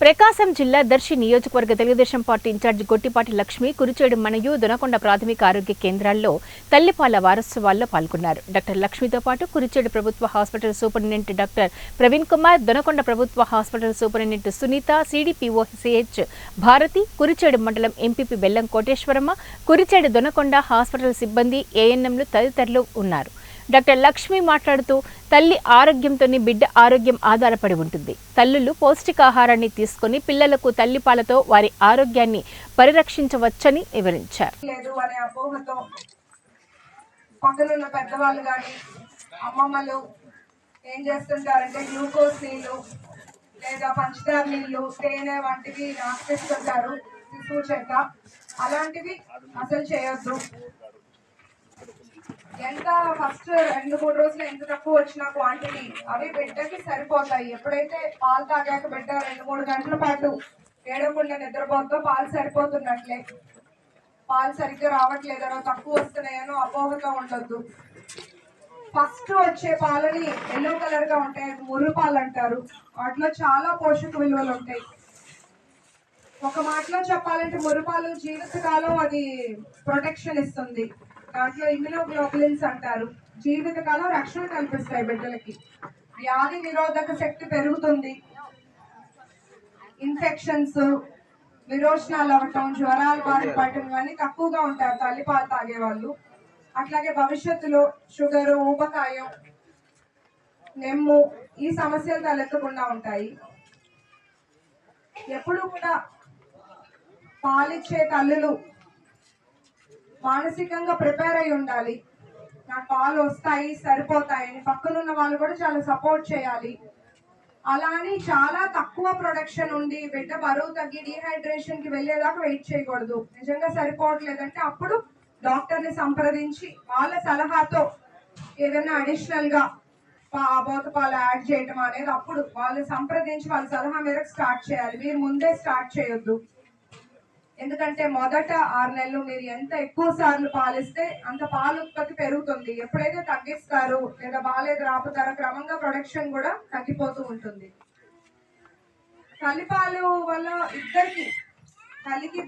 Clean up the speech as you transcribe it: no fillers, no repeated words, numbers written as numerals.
ప్రకాశం జిల్లా దర్శి నియోజకవర్గ Telugu Desam party incharge Gottipati Lakshmi Kurichedu మనయు Donakonda ప్రాథమిక ఆరోగ్య కేంద్రాల్లో తల్లిపాల వారోత్సవాల్లో పాల్గొన్నారు. డాక్టర్ లక్ష్మితో పాటు కురిచేడు ప్రభుత్వ hospital superintendent doctor Praveen Kumar, Donakonda ప్రభుత్వ hospital superintendent Sunitha, CDPO CH Bharathi, Kurichedu మండలం ఎంపీపీ బెల్లం కోటేశ్వరమ్మ, కురిచేడు దొనకొండ హాస్పిటల్ సిబ్బంది, ఏఎన్ఎంలు తదితరులు ఉన్నారు. డాక్టర్ లక్ష్మి మాట్లాడుతూ తల్లి ఆరోగ్యంతోనే బిడ్డ ఆరోగ్యం ఆధారపడి ఉంటుంది. తల్లులు పౌష్టికాహారాన్ని తీసుకుని పిల్లలకు తల్లిపాలతో వారి ఆరోగ్యాన్ని పరిరక్షించవచ్చని వివరించారు. పెద్దవాళ్ళు కానీ అమ్మమ్మలు ఏం చేస్తుంటారంటే గ్లూకోజ్ నీళ్ళు లేదా పంచదార నీళ్ళు, తేనె వంటివి రాసిస్తుంటారు శిశువు చేత. అలాంటివి అసలు చేయొద్దు. ఎంత ఫస్ట్ 2-3 రోజులు ఎంత తక్కువ వచ్చిన క్వాంటిటీ అవి బిడ్డకి సరిపోతాయి. ఎప్పుడైతే పాలు తాగాక బిడ్డ 2-3 గంటల పాటు ఏడవకుండా నిద్రపోతుందో పాలు సరిపోతున్నట్లే. పాలు సరిగ్గా రావట్లేదనో తక్కువ వస్తున్నాయనో అపోహతో ఉండొద్దు. ఫస్ట్ వచ్చే పాలని ఎల్లో కలర్ గా ఉంటాయి, ముర్రు పాలు అంటారు. వాటిలో చాలా పోషక విలువలు ఉంటాయి. ఒక మాటలో చెప్పాలంటే ముర్రుపాలు జీవితకాలం అది ప్రొటెక్షన్ ఇస్తుంది. దాంట్లో ఇమ్యునోగ్లోబులిన్స్ అంటారు. జీవితకాలం రక్షణ కల్పిస్తాయి బిడ్డలకి. వ్యాధి నిరోధక శక్తి పెరుగుతుంది. ఇన్ఫెక్షన్స్, విరోచనాలు అవ్వటం, జ్వరాలు బాధపడటం ఇవన్నీ తక్కువగా ఉంటారు తల్లిపాలు తాగే వాళ్ళు. అట్లాగే భవిష్యత్తులో షుగరు, ఊబకాయం, నెమ్ము ఈ సమస్యలు తలెత్తకుండా ఉంటాయి. ఎప్పుడు కూడా పాలిచ్చే తల్లులు మానసికంగా ప్రిపేర్ అయి ఉండాలి. నాకు పాలు వస్తాయి, సరిపోతాయని. పక్కనున్న వాళ్ళు కూడా చాలా సపోర్ట్ చేయాలి. అలా అని చాలా తక్కువ ప్రొడక్షన్ ఉండి బిడ్డ బరువు తగ్గి డీహైడ్రేషన్ కి వెళ్ళేదాకా వెయిట్ చేయకూడదు. నిజంగా సరిపోవట్లేదంటే అప్పుడు డాక్టర్ని సంప్రదించి వాళ్ళ సలహాతో ఏదైనా అడిషనల్ గా బోతపాలు యాడ్ చేయటం అనేది అప్పుడు వాళ్ళు సంప్రదించి వాళ్ళ సలహా మేరకు స్టార్ట్ చేయాలి. మీరు ముందే స్టార్ట్ చేయొద్దు. ఎందుకంటే మొదట 6 నెలలు మీరు ఎంత ఎక్కువ సార్లు పాలిస్తే అంత పాలు ఉత్పత్తి పెరుగుతుంది. ఎప్పుడైతే తగ్గిస్తారు లేదా బాలేదు రాపుతారో క్రమంగా ప్రొడక్షన్ కూడా తగ్గిపోతూ ఉంటుంది. తల్లిపాలు వల్ల ఇద్దరికి తల్లికి